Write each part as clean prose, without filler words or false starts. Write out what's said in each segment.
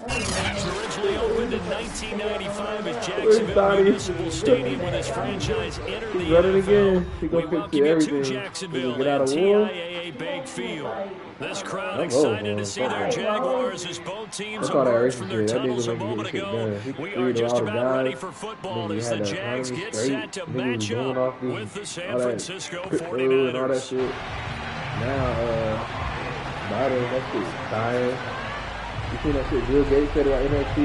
Originally opened in 1995 at Jacksonville Municipal Stadium when his franchise entered the NFL. We welcome you to Jacksonville and TIAA Bank Field. This crowd excited to see their Jaguars as both teams emerge from their tunnels a moment ago. We are just about ready for football as the Jags get set to match up with the San Francisco 49ers. Now, Biden, that shit's tired. You see that shit Bill Gates said about NFC?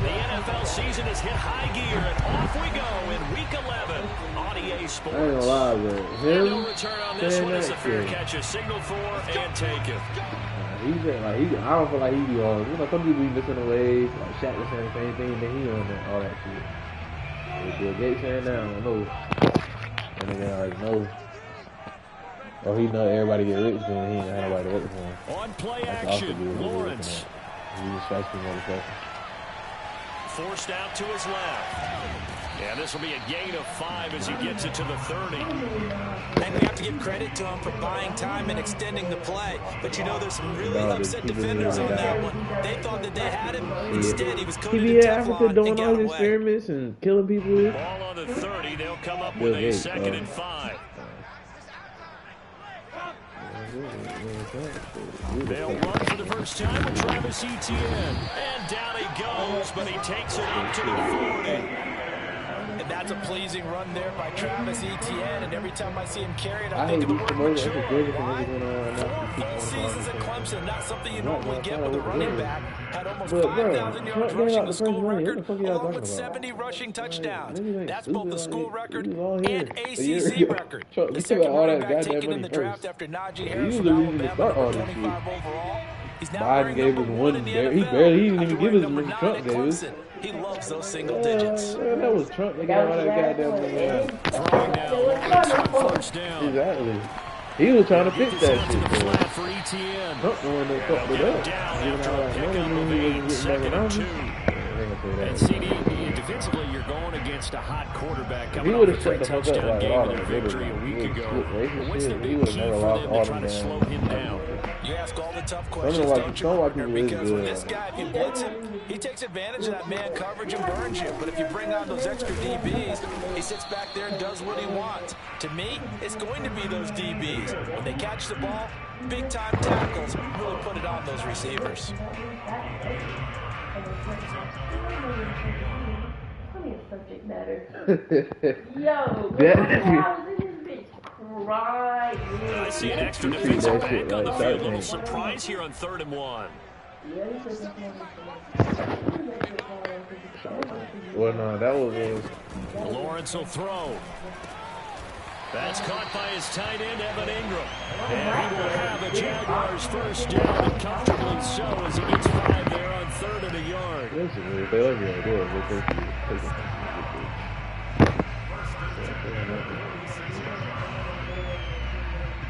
The NFL season has hit high gear, and off we go in Week 11 on EA Sports. I ain't gonna lie, but him no return on this one is a fair catch, a signal for, and take it. He's like, I don't feel like he be all, you know, some people be missing the waves, like Shaq was saying the same thing, then he on that, all that shit. With Bill Gates saying that, I don't know. And again, like, no. Or he know everybody get rich, then he ain't got nobody to work for him. On play action, Lawrence. He just strikes me motherfucker. Forced out to his left. Yeah, this will be a gain of 5 as he gets it to the 30. And we have to give credit to him for buying time and extending the play. But you know, there's some really upset defenders on that one. They thought that they had him. Instead, he was coated in Teflon doing and got all away. these experiments and killing people. Ball on the 30. They'll come up with a 2nd and 5. They'll run for the first time with Travis Etienne. And down he goes, but he takes it up to the 40. And that's a pleasing run there by Travis Etienne. And every time I see him carry it, I think of the word mature. Why? 4 full seasons at Clemson. Not something you normally get with a running back. Had almost 5,000 yards rushing, the school record, along with 70 rushing touchdowns. That's both the school record and ACC record. The second running back taken in the draft after Najee Harris from Alabama, number 25 overall. He's now Biden gave us one. He didn't even give us one. Trump gave us. He loves those single digits. That was Trump. They got all that goddamn First down. Exactly. He was trying to fix that shit. For Etienne. Trump the one that fucked it up. And CD, defensively, you're going against a hot quarterback coming he off a shut the fuck up touchdown like game all in their the victory a week ago. What's the He big would key have for never lost them all to try to slow him down? You ask all the tough questions, don't you, partner? Because with this guy, if you blitz him, he takes advantage of that man coverage and burns you. But if you bring on those extra DBs, he sits back there and does what he wants. To me, it's going to be those DBs. When they catch the ball, big-time tackles really put it on those receivers. Subject matter. Yo, right. I see an extra defensive back on the field. A little surprise here on 3rd and 1. Well, no, that was Lawrence will throw. That's caught by his tight end, Evan Ingram. And he will have a Jaguars first down, and comfortably so as he gets 5 there on 3rd and a yard.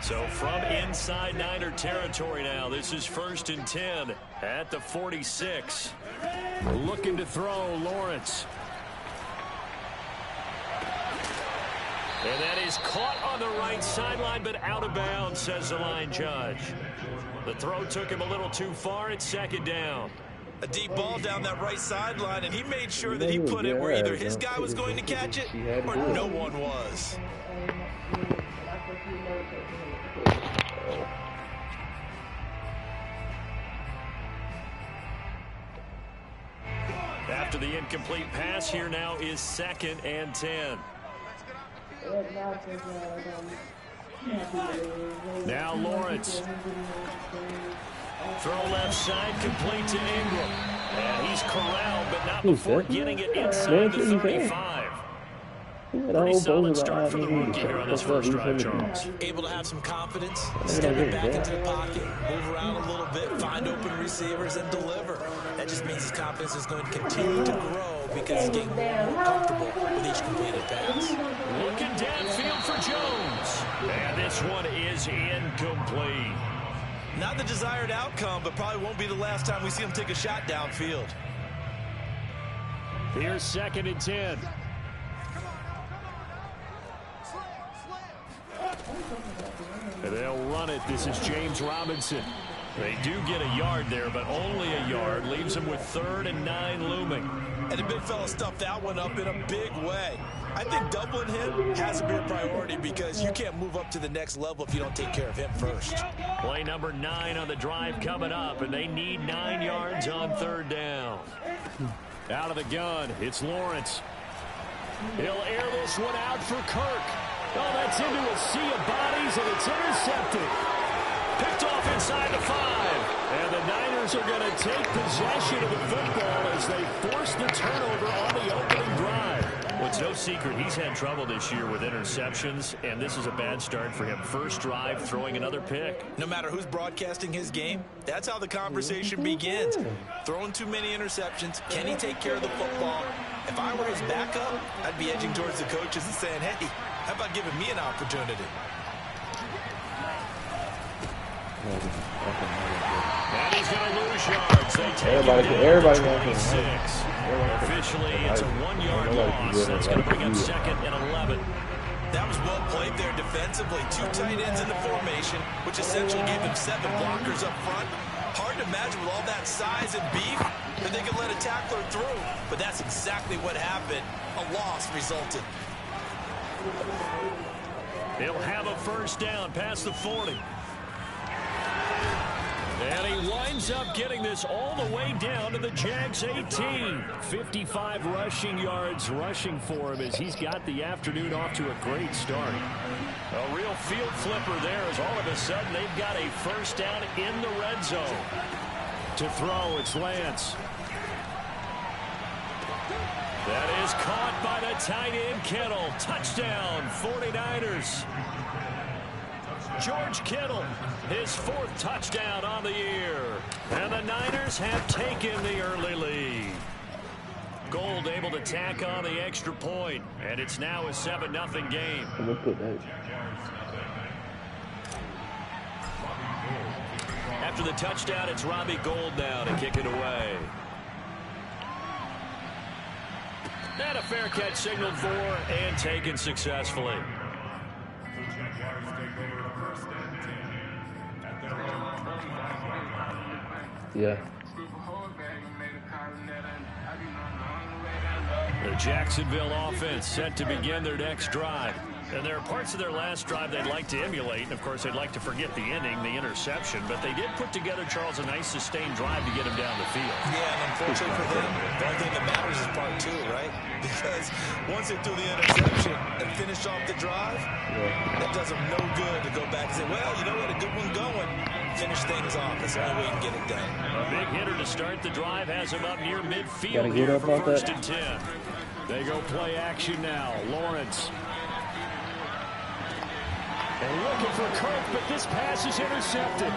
So from inside Niner territory now, this is 1st and 10 at the 46. Looking to throw, Lawrence. And that is caught on the right sideline, but out of bounds, says the line judge. The throw took him a little too far. It's 2nd down. A deep ball down that right sideline, and he made sure that he put it where either his guy was going to catch it or no one was. After the incomplete pass, here now is 2nd and 10. Now Lawrence. Throw left side, complete to Ingram. And he's corralled, but not before getting it inside the 35. Pretty solid start for the rookie here on this first drive, Charles. Able to have some confidence, step it back into the pocket, move around a little bit, find open receivers, and deliver. That just means his confidence is going to continue to grow because he's getting more comfortable with each completed pass. Looking downfield for Jones. And this one is incomplete. Not the desired outcome, but probably won't be the last time we see him take a shot downfield. Here's 2nd and 10. run it. This is James Robinson. They do get a yard there, but only a yard. Leaves them with 3rd and 9 looming. And the big fella stuffed that one up in a big way. I think doubling him has to be a priority because you can't move up to the next level if you don't take care of him first. Play number 9 on the drive coming up, and they need 9 yards on 3rd down. Out of the gun, it's Lawrence. He'll air this one out for Kirk. Oh, that's into a sea of bodies, and it's intercepted. Picked off inside the 5. And the Niners are going to take possession of the football as they force the turnover on the opening drive. Well, it's no secret he's had trouble this year with interceptions, and this is a bad start for him. First drive, throwing another pick. No matter who's broadcasting his game, that's how the conversation begins. Throwing too many interceptions. Can he take care of the football? If I were his backup, I'd be edging towards the coaches and saying, hey, how about giving me an opportunity? And he's going to lose yards. They take everybody 26. Officially, it's a 1-yard loss. That's going to bring up 2nd and 11. That was well played there defensively. 2 tight ends in the formation, which essentially gave them 7 blockers up front. Hard to imagine with all that size and beef that they could let a tackler through. But that's exactly what happened. A loss resulted. He'll have a first down past the 40. And he winds up getting this all the way down to the Jags 18. 55 rushing yards rushing for him as he's got the afternoon off to a great start. A real field flipper there as all of a sudden they've got a first down in the red zone. To throw, it's Lance. That is caught by the tight end Kittle. Touchdown, 49ers. George Kittle, his 4th touchdown on the year. And the Niners have taken the early lead. Gold able to tack on the extra point, and it's now a 7-0 game. After the touchdown, it's Robbie Gould now to kick it away. And a fair catch signaled for and taken successfully. Yeah. The Jacksonville offense set to begin their next drive. And there are parts of their last drive they'd like to emulate. And, of course, they'd like to forget the ending, the interception. But they did put together, Charles, a nice sustained drive to get him down the field. Yeah, and unfortunately for them, the only thing that matters is part 2, right? Because once they threw the interception and finished off the drive, that does them no good to go back and say, well, you know what, a good one going. Finish things off. That's the only way you can get it done. A big hitter to start the drive has him up near midfield here for 1st and 10. They go play action now. Lawrence. And looking for Kirk, but this pass is intercepted.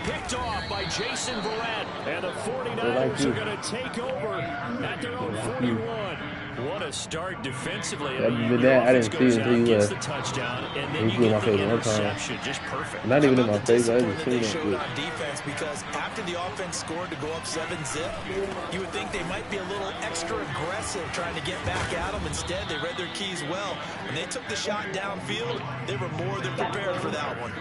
Picked off by Jason Verrett. And the 49ers are going to take over at their own 41. What a start defensively. I didn't see it until you the touchdown, and then you get the interception. Just perfect. Not even in my face. I didn't see it. Showed on defense because after the offense scored to go up 7-zip, you would think they might be a little extra aggressive trying to get back at them. Instead, they read their keys well. When they took the shot downfield, they were more than prepared for that one.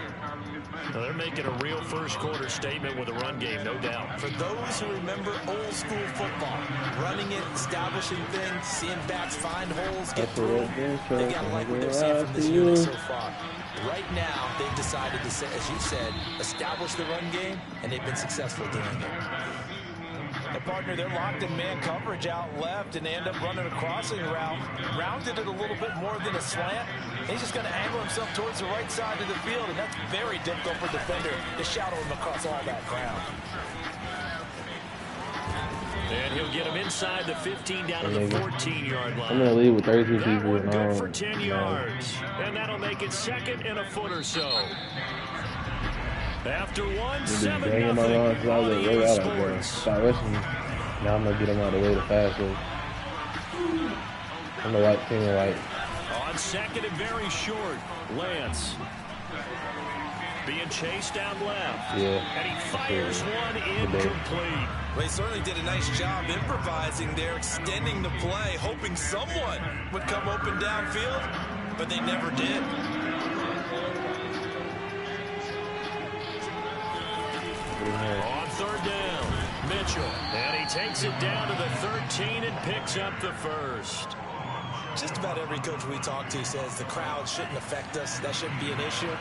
Well, they're making a real first-quarter statement with a run game, no doubt. For those who remember old-school football, running it, establishing things, seeing backs find holes, get through, they got to like what they're seeing from this unit so far. Right now, they've decided to, as you said, establish the run game, and they've been successful doing it. And partner, they're locked in man coverage out left, and they end up running a crossing route. Rounded it a little bit more than a slant. He's just going to angle himself towards the right side of the field, and that's very difficult for a defender to shadow him across all that ground. And he'll get him inside the 15 down to the 14-yard line. I'm going to leave with 32 that people. One good for 10 yards. And that'll make it 2nd and a foot or so. After 1, 7-0 on the Sports. Stop rushing me. Now I'm going to get him out of the way to pass it. On the right, team right. On 2nd and very short, Lance. Being chased down left. Yeah. And he fires one incomplete. Well, he certainly did a nice job improvising there, extending the play, hoping someone would come open downfield, but they never did. On third down, Mitchell. And he takes it down to the 13 and picks up the first. Just about every coach we talk to says the crowd shouldn't affect us. That shouldn't be an issue.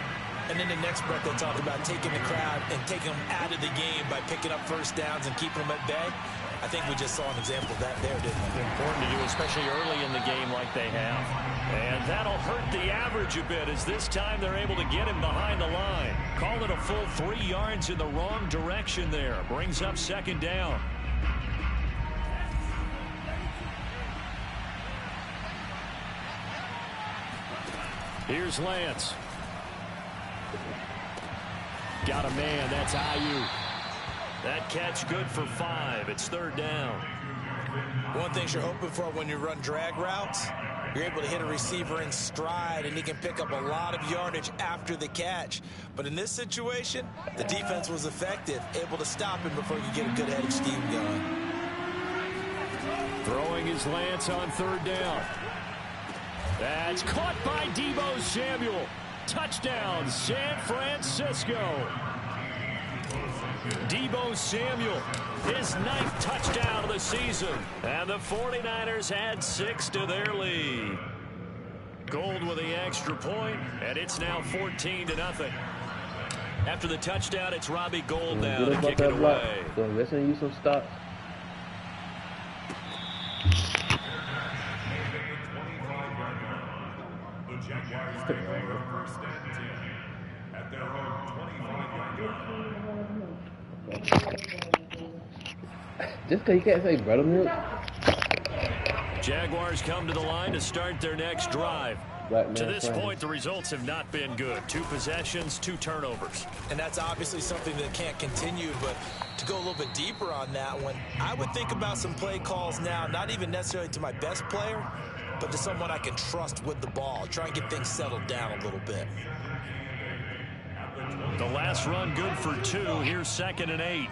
And then the next breath they talk about taking the crowd and taking them out of the game by picking up first downs and keeping them at bay. I think we just saw an example of that there, didn't we? Important to do, especially early in the game like they have. And that'll hurt the average a bit as this time they're able to get him behind the line. Call it a full 3 yards in the wrong direction there. Brings up second down. Here's Lance. Got a man. That's Ayuk. That catch good for 5. It's third down. One thing you're hoping for when you run drag routes, you're able to hit a receiver in stride, and he can pick up a lot of yardage after the catch. But in this situation, the defense was effective, able to stop him before you get a good headed scheme going. Throwing his Lance on third down. That's caught by Deebo Samuel. Touchdown, San Francisco. Deebo Samuel, his 9th touchdown of the season. And the 49ers add 6 to their lead. Gold with the extra point, and it's now 14-0. After the touchdown, it's Robbie Gould now to kick it away. So listen to you some stops. At their own 25-yard line. Just because you can't say buttermilk. Jaguars come to the line to start their next drive. To this point, the results have not been good. 2 possessions, 2 turnovers. And that's obviously something that can't continue, but to go a little bit deeper on that one, I would think about some play calls now, not even necessarily to my best player, but to someone I can trust with the ball. Try and get things settled down a little bit. The last run good for 2. Here's 2nd and 8.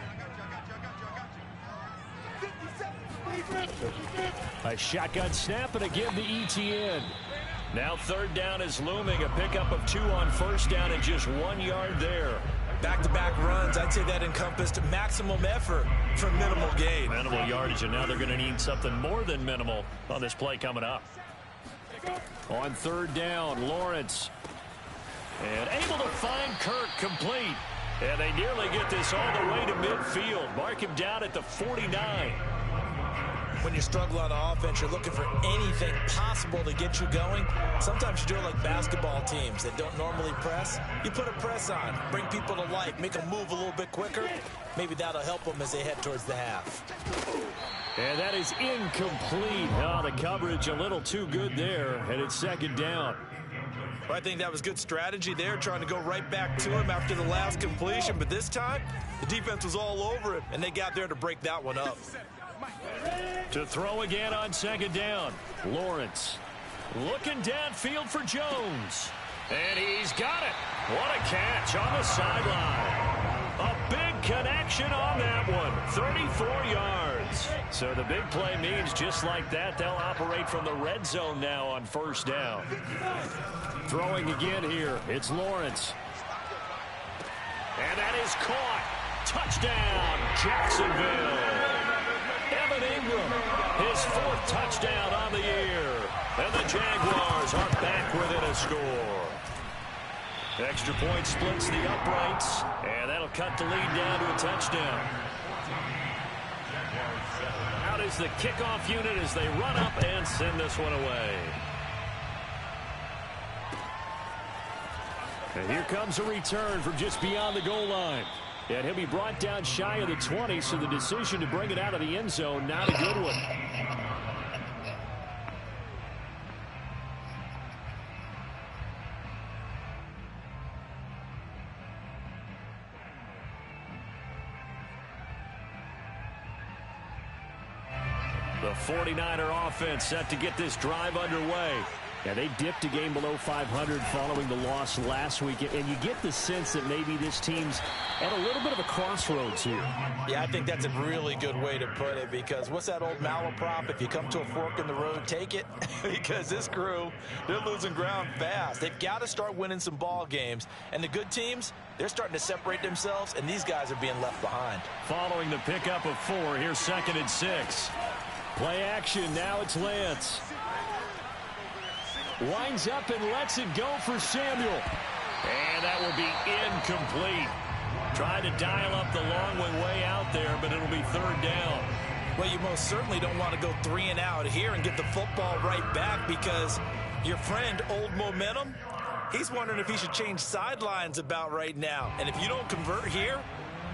A shotgun snap and again to ETN. Now third down is looming. A pickup of 2 on first down and just 1 yard there. Back-to-back runs, I'd say that encompassed maximum effort for minimal gain. Minimal yardage, and now they're going to need something more than minimal on this play coming up. On third down, Lawrence. And able to find Kirk complete. And they nearly get this all the way to midfield. Mark him down at the 49. When you struggle on offense, you're looking for anything possible to get you going. Sometimes you do it like basketball teams that don't normally press. You put a press on, bring people to life, make them move a little bit quicker. Maybe that'll help them as they head towards the half. And that is incomplete. Oh, the coverage a little too good there, and it's second down. Well, I think that was good strategy there, trying to go right back to him after the last completion. But this time, the defense was all over him, and they got there to break that one up. To throw again on second down, Lawrence. Looking downfield for Jones. And he's got it. What a catch on the sideline. A big connection on that one. 34 yards. So the big play means just like that, they'll operate from the red zone now on first down. Throwing again here, it's Lawrence. And that is caught. Touchdown, Jacksonville. Evan Ingram, his 4th touchdown on the year. And the Jaguars are back within a score. Extra point splits the uprights, and that'll cut the lead down to a touchdown. Out is the kickoff unit as they run up and send this one away. And here comes a return from just beyond the goal line. And he'll be brought down shy of the 20, so the decision to bring it out of the end zone, not a good one. The 49er offense set to get this drive underway. Yeah, they dipped a game below 500 following the loss last week, and you get the sense that maybe this team's at a little bit of a crossroads here. Yeah, I think that's a really good way to put it, because what's that old malaprop? If you come to a fork in the road, take it. Because this crew, they're losing ground fast. They've got to start winning some ball games. And the good teams, they're starting to separate themselves, and these guys are being left behind. Following the pickup of 4, here's 2nd and 6. Play action, now it's Lance. Winds up and lets it go for Samuel. And that will be incomplete. Tried to dial up the long way out there, but it'll be 3rd down. Well, you most certainly don't want to go 3 and out here and get the football right back, because your friend, Old Momentum, he's wondering if he should change sidelines about right now. And if you don't convert here,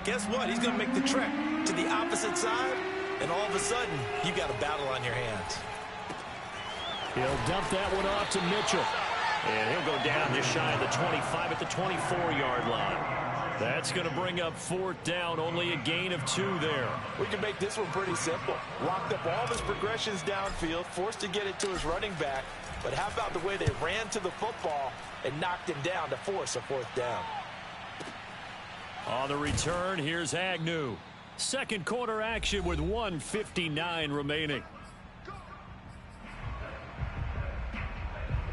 guess what? He's going to make the trek to the opposite side, and all of a sudden, you've got a battle on your hands. He'll dump that one off to Mitchell. And he'll go down just shy of the 25 at the 24-yard line. That's going to bring up 4th down, only a gain of 2 there. We can make this one pretty simple. Locked up all of his progressions downfield, forced to get it to his running back. But how about the way they ran to the football and knocked him down to force a 4th down? On the return, here's Agnew. Second quarter action with 1:59 remaining.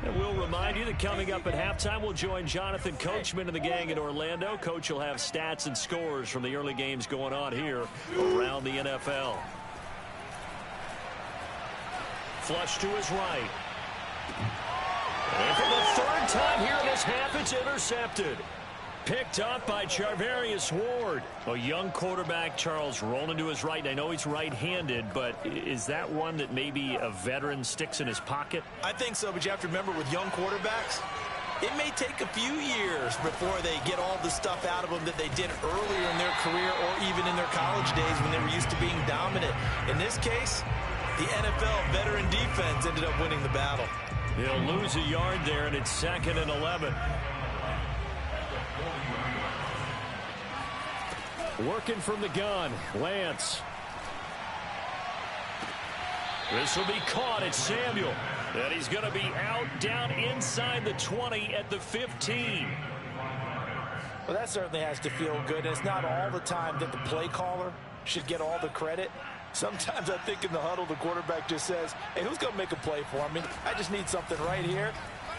And we'll remind you that coming up at halftime, we'll join Jonathan Coachman and the gang in Orlando. Coach will have stats and scores from the early games going on here around the NFL. Flush to his right. And for the 3rd time here in this half, it's intercepted. Picked up by Charvarius Ward. A young quarterback, Charles, rolling to his right. I know he's right-handed, but is that one that maybe a veteran sticks in his pocket? I think so, but you have to remember with young quarterbacks, it may take a few years before they get all the stuff out of them that they did earlier in their career or even in their college days when they were used to being dominant. In this case, the NFL veteran defense ended up winning the battle. He'll lose a yard there, and it's 2nd and 11. Working from the gun, Lance. This will be caught. It's Samuel. And he's going to be out down inside the 20 at the 15. Well, that certainly has to feel good. And it's not all the time that the play caller should get all the credit. Sometimes I think in the huddle, the quarterback just says, hey, who's going to make a play for me? I just need something right here.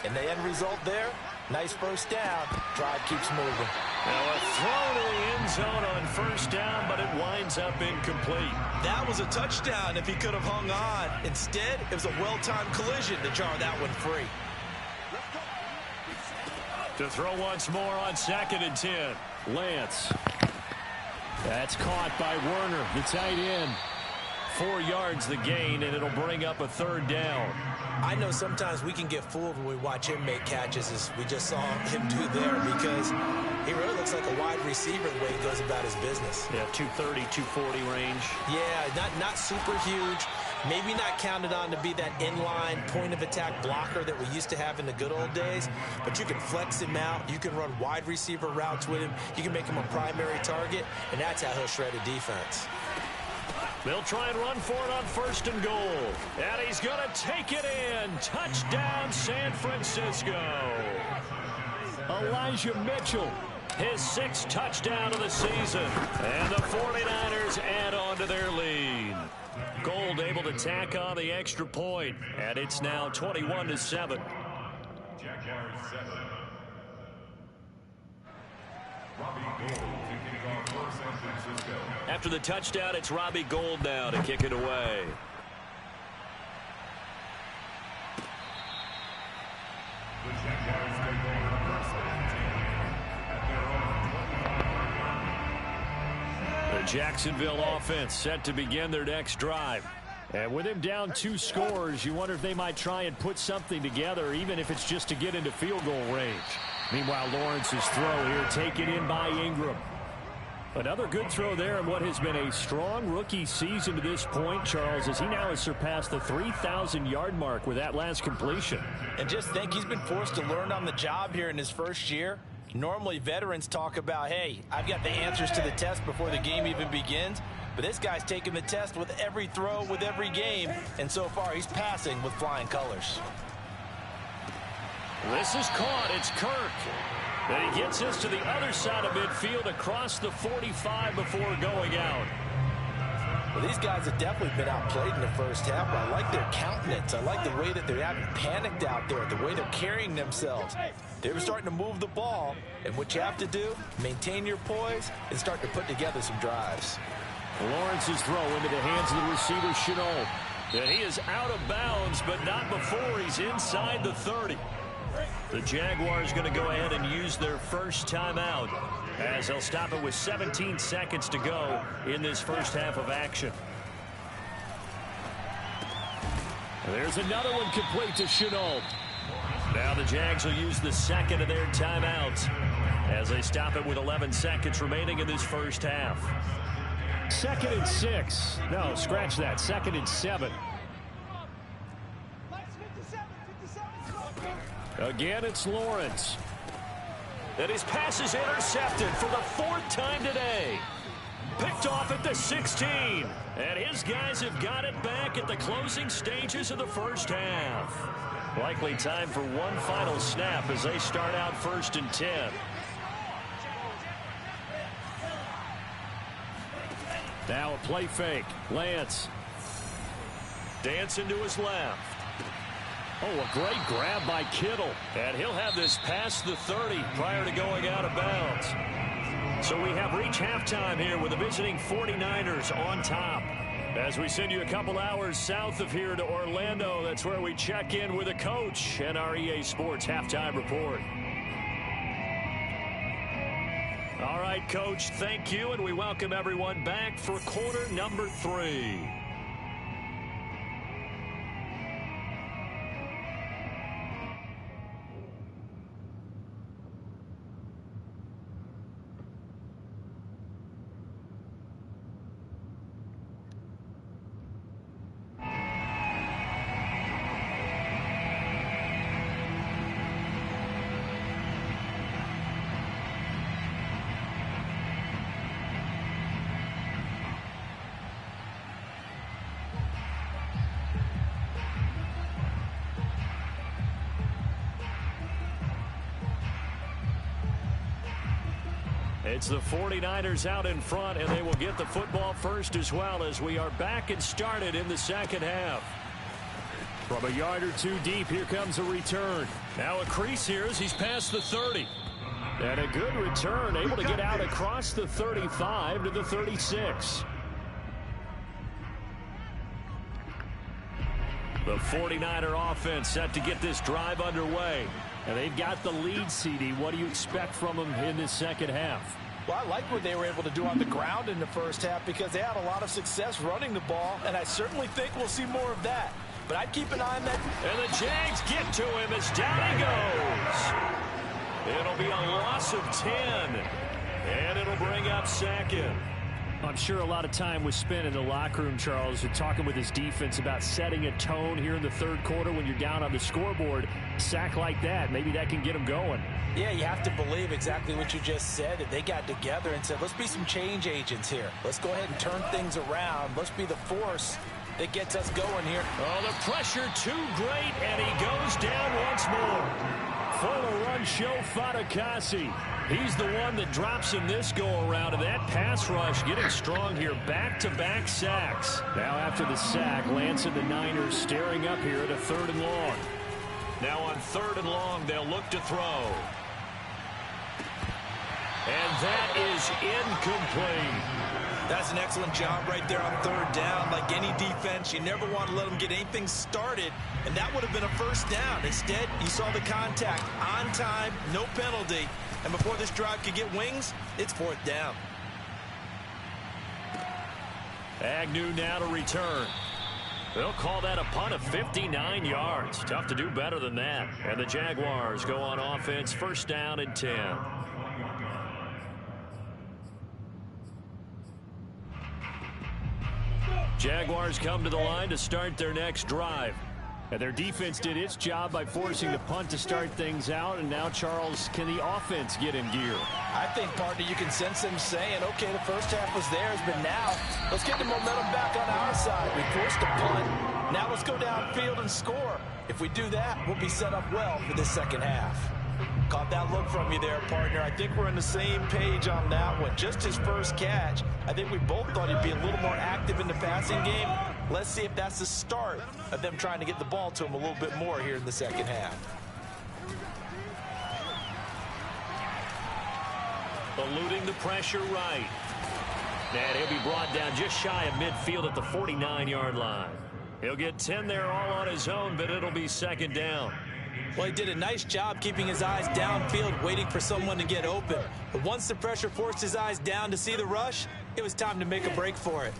And the end result there, nice 1st down. Drive keeps moving. Now a throw to the end zone on 1st down, but it winds up incomplete. That was a touchdown if he could have hung on. Instead, it was a well-timed collision to jar that one free. To throw once more on 2nd and 10. Lance. That's caught by Werner, the tight end. 4 yards the gain, and it'll bring up a 3rd down. I know sometimes we can get fooled when we watch him make catches, as we just saw him do there, because he really looks like a wide receiver the way he goes about his business. Yeah, 230, 240 range. Yeah, not super huge. Maybe not counted on to be that inline point-of-attack blocker that we used to have in the good old days, but you can flex him out. You can run wide receiver routes with him. You can make him a primary target, and that's how he'll shred a defense. They'll try and run for it on 1st and goal. And he's going to take it in. Touchdown, San Francisco. Elijah Mitchell, his 6th touchdown of the season. And the 49ers add on to their lead. Gold able to tack on the extra point. And it's now 21-7. After the touchdown, it's Robbie Gould now to kick it away. The Jacksonville offense set to begin their next drive. And with him down 2 scores, you wonder if they might try and put something together, even if it's just to get into field goal range. Meanwhile, Lawrence's throw here taken in by Ingram. Another good throw there in what has been a strong rookie season to this point, Charles, as he now has surpassed the 3,000-yard mark with that last completion. And just think, he's been forced to learn on the job here in his first year. Normally, veterans talk about, hey, I've got the answers to the test before the game even begins. But this guy's taking the test with every throw, with every game. And so far, he's passing with flying colors. This is caught. It's Kirk. And he gets us to the other side of midfield across the 45 before going out. Well, these guys have definitely been outplayed in the first half, but I like their countenance. I like the way that they haven't panicked out there, the way they're carrying themselves. They're starting to move the ball, and what you have to do, maintain your poise and start to put together some drives. Lawrence's throw into the hands of the receiver, Chenault. And he is out of bounds, but not before he's inside the 30. The Jaguars going to go ahead and use their first timeout as they'll stop it with 17 seconds to go in this first half of action. There's another one complete to Chenault. Now the Jags will use the second of their timeouts as they stop it with 11 seconds remaining in this first half. 2nd and 6. No, scratch that. 2nd and 7. Again, it's Lawrence. And his pass is intercepted for the 4th time today. Picked off at the 16. And his guys have got it back at the closing stages of the first half. Likely time for one final snap as they start out 1st and 10. Now a play fake. Lance. Dancing to his left. Oh, a great grab by Kittle. And he'll have this past the 30 prior to going out of bounds. So we have reached halftime here with the visiting 49ers on top. As we send you a couple hours south of here to Orlando, that's where we check in with a coach and our EA Sports Halftime Report. All right, Coach, thank you, and we welcome everyone back for quarter number 3. It's the 49ers out in front, and they will get the football first as well as we are back and started in the second half. From a yard or two deep, here comes a return. Now a crease here as he's past the 30. And a good return, able to get out across the 35 to the 36. The 49er offense set to get this drive underway. And they've got the lead, CD. What do you expect from them in this second half? Well, I like what they were able to do on the ground in the first half because they had a lot of success running the ball, and I certainly think we'll see more of that. But I'd keep an eye on that. And the Jags get to him as down he goes. It'll be a loss of 10, and it'll bring up 2nd. I'm sure a lot of time was spent in the locker room, Charles, talking with his defense about setting a tone here in the third quarter when you're down on the scoreboard. A sack like that, maybe that can get them going. Yeah, you have to believe exactly what you just said. That they got together and said, let's be some change agents here. Let's go ahead and turn things around. Let's be the force that gets us going here. Oh, the pressure too great, and he goes down once more. Full of run show Fatukasi. He's the one that drops him this go-around, and that pass rush getting strong here. Back-to-back sacks. Now after the sack, Lance and the Niners staring up here at a 3rd and long. Now on 3rd and long, they'll look to throw. And that is incomplete. That's an excellent job right there on 3rd down. Like any defense, you never want to let them get anything started, and that would have been a first down. Instead, you saw the contact on time, no penalty. And before this drive could get wings, it's 4th down. Agnew now to return. They'll call that a punt of 59 yards. Tough to do better than that. And the Jaguars go on offense, 1st down and 10. Jaguars come to the line to start their next drive. And their defense did its job by forcing the punt to start things out. And now, Charles, can the offense get in gear? I think, partner, you can sense them saying, okay, the first half was theirs, but now let's get the momentum back on our side. We forced a punt. Now let's go downfield and score. If we do that, we'll be set up well for this second half. Caught that look from you there, partner. I think we're on the same page on that one. Just his first catch. I think we both thought he'd be a little more active in the passing game. Let's see if that's the start of them trying to get the ball to him a little bit more here in the second half. Eluding the pressure right. And he'll be brought down just shy of midfield at the 49-yard line. He'll get 10 there all on his own, but it'll be second down. Well, he did a nice job keeping his eyes downfield, waiting for someone to get open. But once the pressure forced his eyes down to see the rush, it was time to make a break for it.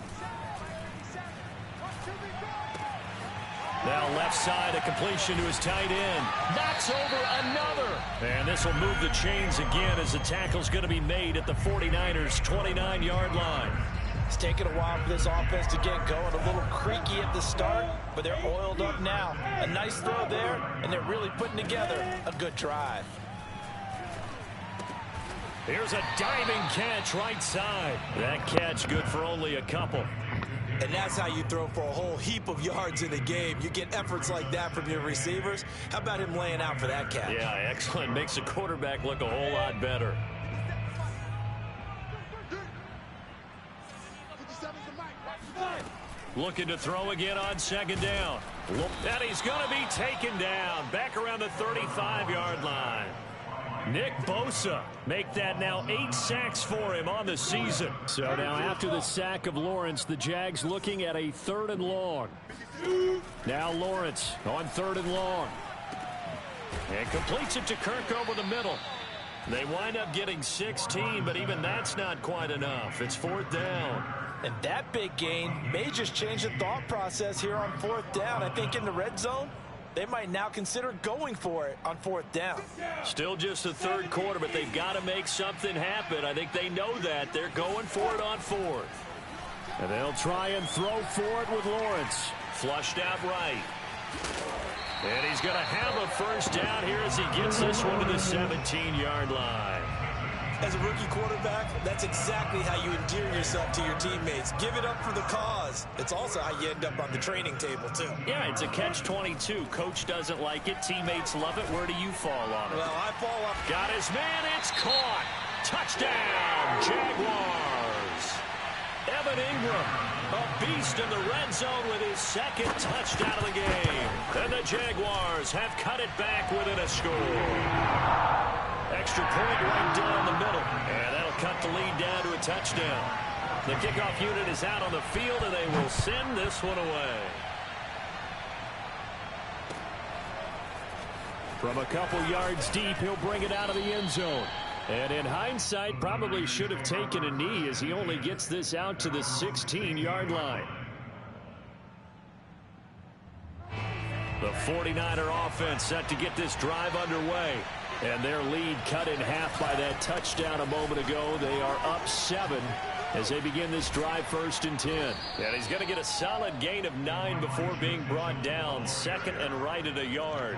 Now left side, a completion to his tight end. Knocks over another. And this will move the chains again as the tackle's going to be made at the 49ers' 29-yard line. It's taken a while for this offense to get going. A little creaky at the start, but they're oiled up now. A nice throw there, and they're really putting together a good drive. Here's a diving catch right side. That catch good for only a couple. And that's how you throw for a whole heap of yards in a game. You get efforts like that from your receivers. How about him laying out for that catch? Yeah, excellent. Makes the quarterback look a whole lot better. Looking to throw again on second down. And he's going to be taken down. Back around the 35-yard line. Nick Bosa make that now 8 sacks for him on the season. So now after the sack of Lawrence, the Jags looking at a 3rd and long. Now Lawrence on 3rd and long. And completes it to Kirk over the middle. They wind up getting 16, but even that's not quite enough. It's 4th down. And that big gain may just change the thought process here on 4th down. I think in the red zone, they might now consider going for it on 4th down. Still just the 3rd quarter, but they've got to make something happen. I think they know that. They're going for it on 4th. And they'll try and throw for it with Lawrence. Flushed out right. And he's going to have a 1st down here as he gets this one to the 17-yard line. As a rookie quarterback, that's exactly how you endear yourself to your teammates. Give it up for the cause. It's also how you end up on the training table, too. Yeah, it's a catch-22. Coach doesn't like it. Teammates love it. Where do you fall on it? Well, I fall off. Got his man. It's caught. Touchdown, Jaguars. Evan Ingram, a beast in the red zone with his 2nd touchdown of the game. And the Jaguars have cut it back within a score. Extra point right down the middle. And that'll cut the lead down to a touchdown. The kickoff unit is out on the field, and they will send this one away. From a couple yards deep, he'll bring it out of the end zone. And in hindsight, probably should have taken a knee as he only gets this out to the 16-yard line. The 49er offense set to get this drive underway. And their lead cut in half by that touchdown a moment ago. They are up 7 as they begin this drive 1st and 10. And he's going to get a solid gain of 9 before being brought down. 2nd and right at a yard.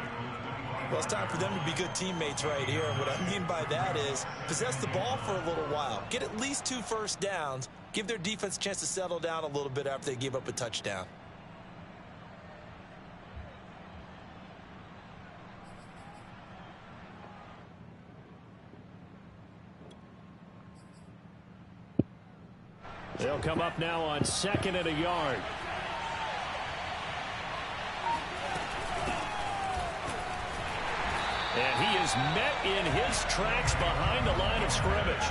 Well, it's time for them to be good teammates right here. And what I mean by that is possess the ball for a little while. Get at least 2 first downs. Give their defense a chance to settle down a little bit after they give up a touchdown. They'll come up now on 2nd and a yard. And he is met in his tracks behind the line of scrimmage.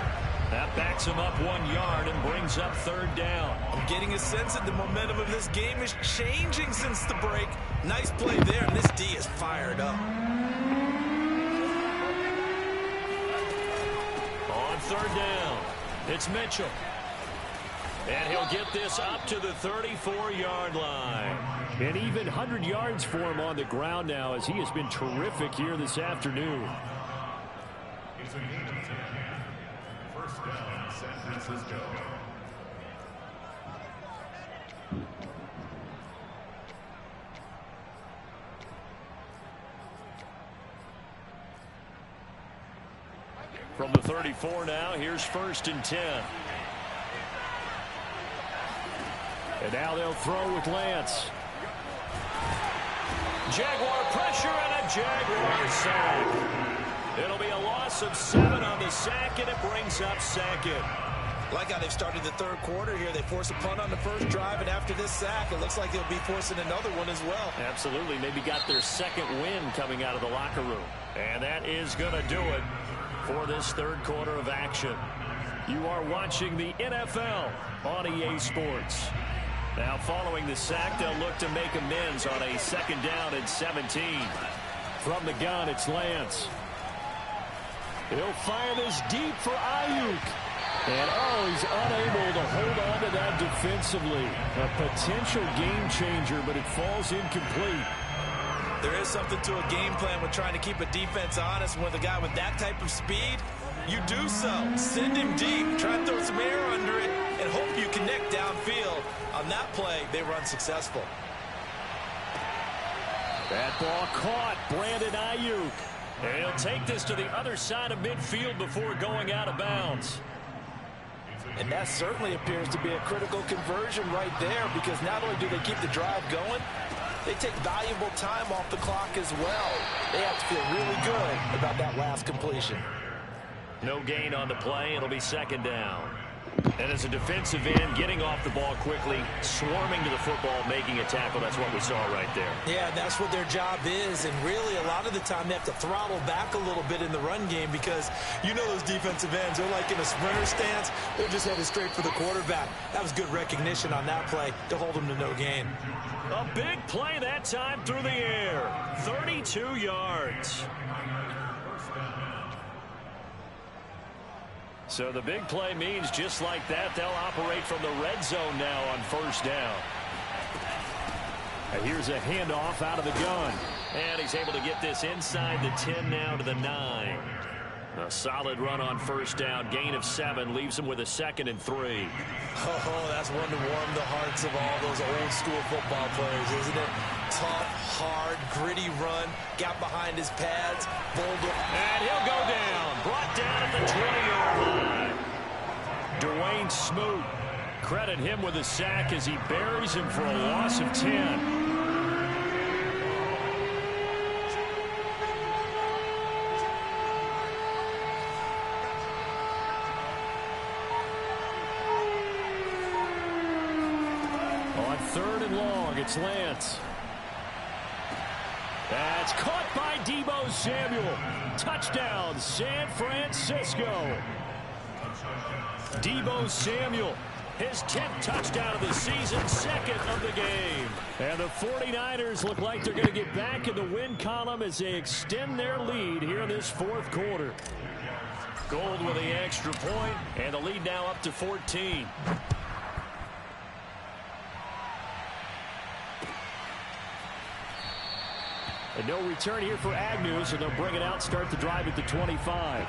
That backs him up 1 yard and brings up 3rd down. I'm getting a sense that the momentum of this game is changing since the break. Nice play there, and this D is fired up. On 3rd down, it's Mitchell. And he'll get this up to the 34-yard line. An even 100 yards for him on the ground now as he has been terrific here this afternoon. It's a gain of 10. 1st down, San Francisco. From the 34 now, here's 1st and 10. And now they'll throw with Lance. Jaguar pressure and a Jaguar sack. It'll be a loss of 7 on the sack, and it brings up second. Like how they've started the third quarter here. They force a punt on the first drive, and after this sack, it looks like they'll be forcing another one as well. Absolutely. Maybe got their second win coming out of the locker room. And that is going to do it for this third quarter of action. You are watching the NFL on EA Sports. Now, following the sack, they'll look to make amends on a 2nd down and 17. From the gun, it's Lance. He'll fire this deep for Ayuk. And, he's unable to hold on to that defensively. A potential game changer, but it falls incomplete. There is something to a game plan with trying to keep a defense honest. With a guy with that type of speed, you do so. Send him deep. Try and throw some air under it and hope you connect downfield. On that play, they were unsuccessful. That ball caught. Brandon Ayuk. And he'll take this to the other side of midfield before going out of bounds. And that certainly appears to be a critical conversion right there, because not only do they keep the drive going, they take valuable time off the clock as well. They have to feel really good about that last completion. No gain on the play. It'll be 2nd down. And as a defensive end, getting off the ball quickly, swarming to the football, making a tackle. That's what we saw right there. Yeah, that's what their job is. And really, a lot of the time, they have to throttle back a little bit in the run game, because you know those defensive ends, they're like in a sprinter stance. They're just headed straight for the quarterback. That was good recognition on that play to hold them to no gain. A big play that time through the air. 32 yards. So the big play means just like that, they'll operate from the red zone now on 1st down. Here's a handoff out of the gun. And he's able to get this inside the 10 now to the 9. A solid run on 1st down. Gain of 7 leaves him with a 2nd and 3. Oh, that's one to warm the hearts of all those old school football players, isn't it? Tough, hard, gritty run. Got behind his pads. And he'll go down. Brought down at the 20-yard line. Dwayne Smoot. Credit him with a sack as he buries him for a loss of 10. On 3rd and long, it's Lance. That's caught by Deebo Samuel. Touchdown, San Francisco. Deebo Samuel, his 10th touchdown of the season, 2nd of the game. And the 49ers look like they're going to get back in the win column as they extend their lead here in this 4th quarter. Gold with the extra point, and the lead now up to 14. And no return here for Agnew, so they'll bring it out, start the drive at the 25.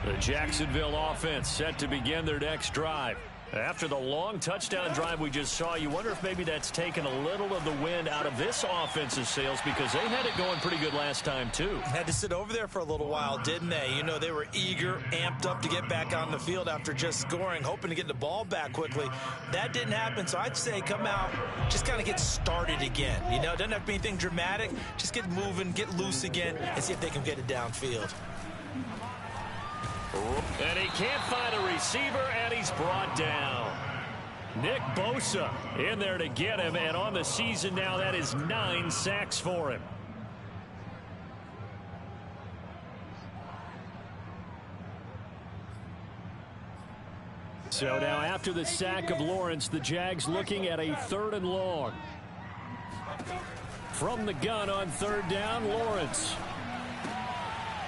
The Jacksonville offense set to begin their next drive. After the long touchdown drive we just saw, you wonder if maybe that's taken a little of the wind out of this offensive sails, because they had it going pretty good last time too. Had to sit over there for a little while, didn't they? You know, they were eager, amped up to get back on the field after just scoring, hoping to get the ball back quickly. That didn't happen, so I'd say come out, just kind of get started again. You know, it doesn't have to be anything dramatic. Just get moving, get loose again, and see if they can get it downfield. And he can't find a receiver, and he's brought down. Nick Bosa in there to get him, and on the season now, that is 9 sacks for him. So now after the sack of Lawrence, the Jags looking at a 3rd and long. From the gun on 3rd down, Lawrence.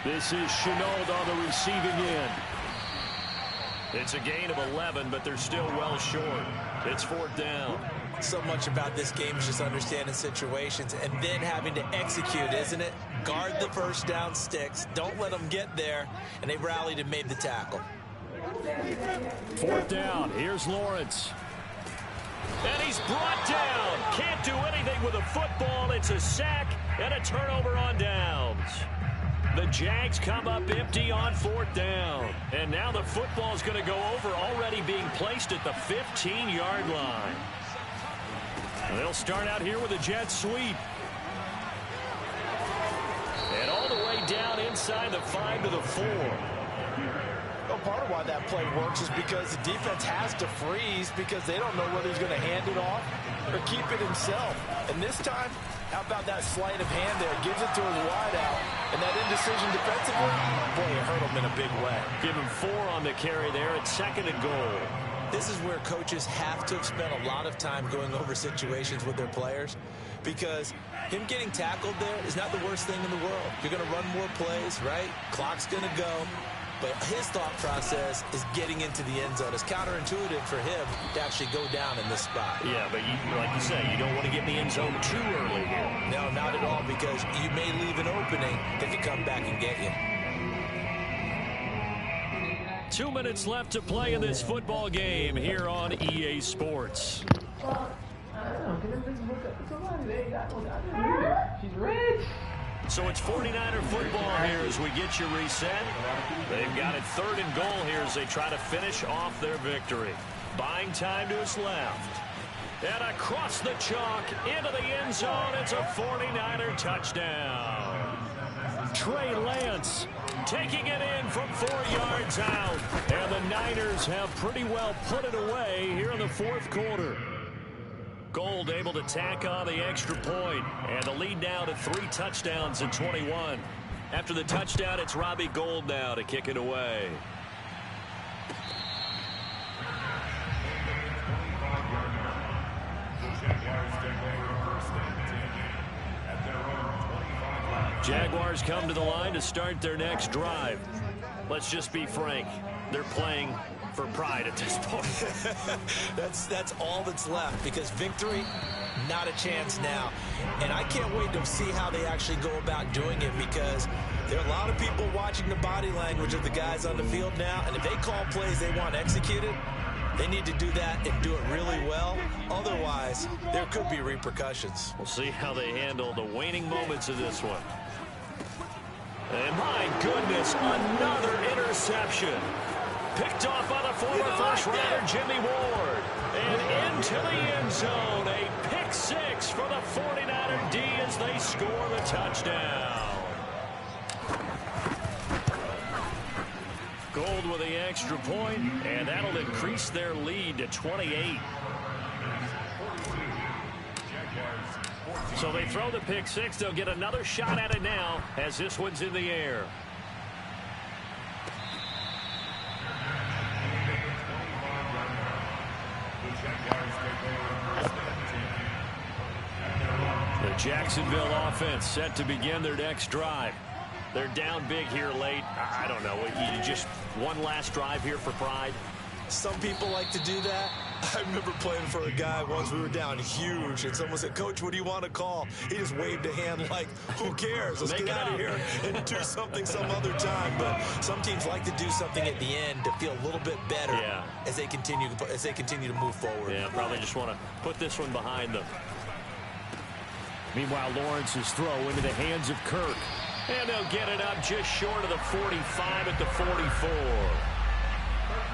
This is Chenault on the receiving end. It's a gain of 11, but they're still well short. It's 4th down. So much about this game is just understanding situations and then having to execute, isn't it? Guard the first down sticks. Don't let them get there. And they rallied and made the tackle. 4th down. Here's Lawrence. And he's brought down. Can't do anything with a football. It's a sack and a turnover on downs. The Jags come up empty on 4th down. And now the football's going to go over, already being placed at the 15-yard line. They'll start out here with a jet sweep. And all the way down inside the 5 to the 4. Well, part of why that play works is because the defense has to freeze because they don't know whether he's going to hand it off or keep it himself. And this time, how about that sleight of hand there? Gives it to his wideout. And that indecision defensively, boy, it hurt him in a big way. Give him 4 on the carry there at 2nd and goal. This is where coaches have to have spent a lot of time going over situations with their players, because him getting tackled there is not the worst thing in the world. You're going to run more plays, right? Clock's going to go. But his thought process is getting into the end zone. It's counterintuitive for him to actually go down in this spot. Yeah, but like you say, you don't want to get in the end zone too early here. No, not at all, because you may leave an opening that could come back and get you. 2 minutes left to play in this football game here on EA Sports. She's rich. So it's 49er football here as we get you reset. They've got it 3rd and goal here as they try to finish off their victory. Buying time to his left. And across the chalk into the end zone. It's a 49er touchdown. Trey Lance taking it in from 4 yards out. And the Niners have pretty well put it away here in the 4th quarter. Gold able to tack on the extra point, and the lead now to 3 touchdowns and 21. After the touchdown, it's Robbie Gold now to kick it away. Jaguars come to the line to start their next drive. Let's just be frank. They're playing for pride at this point. That's all that's left, because victory, not a chance now. And I can't wait to see how they actually go about doing it, because there are a lot of people watching the body language of the guys on the field now, and if they call plays they want executed, they need to do that and do it really well. Otherwise, there could be repercussions. We'll see how they handle the waning moments of this one. And my goodness, another interception. Picked off by the former first-rounder Jimmy Ward. And into the end zone. A pick 6 for the 49er D as they score the touchdown. Gold with the extra point, and that'll increase their lead to 28. So they throw the pick 6. They'll get another shot at it now as this one's in the air. The Jacksonville offense set to begin their next drive. They're down big here late. I don't know. You just one last drive here for pride. Some people like to do that. I remember playing for a guy once. We were down huge, and someone said, "Coach, what do you want to call?" He just waved a hand like, "Who cares? Let's get out of here and do something some other time." But some teams like to do something at the end to feel a little bit better as they continue to move forward. Yeah, probably just want to put this one behind them. Meanwhile, Lawrence's throw into the hands of Kirk. And they'll get it up just short of the 45 at the 44.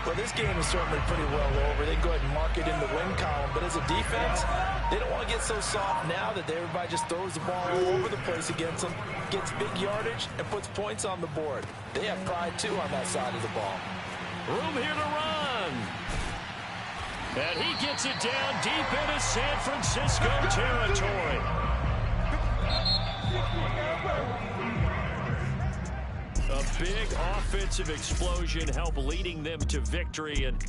Well, this game is certainly pretty well over. They can go ahead and mark it in the win column. But as a defense, they don't want to get so soft now that everybody just throws the ball all over the place against them, gets big yardage, and puts points on the board. They have pride, too, on that side of the ball. Room here to run. And he gets it down deep into San Francisco territory. A big offensive explosion helped leading them to victory, and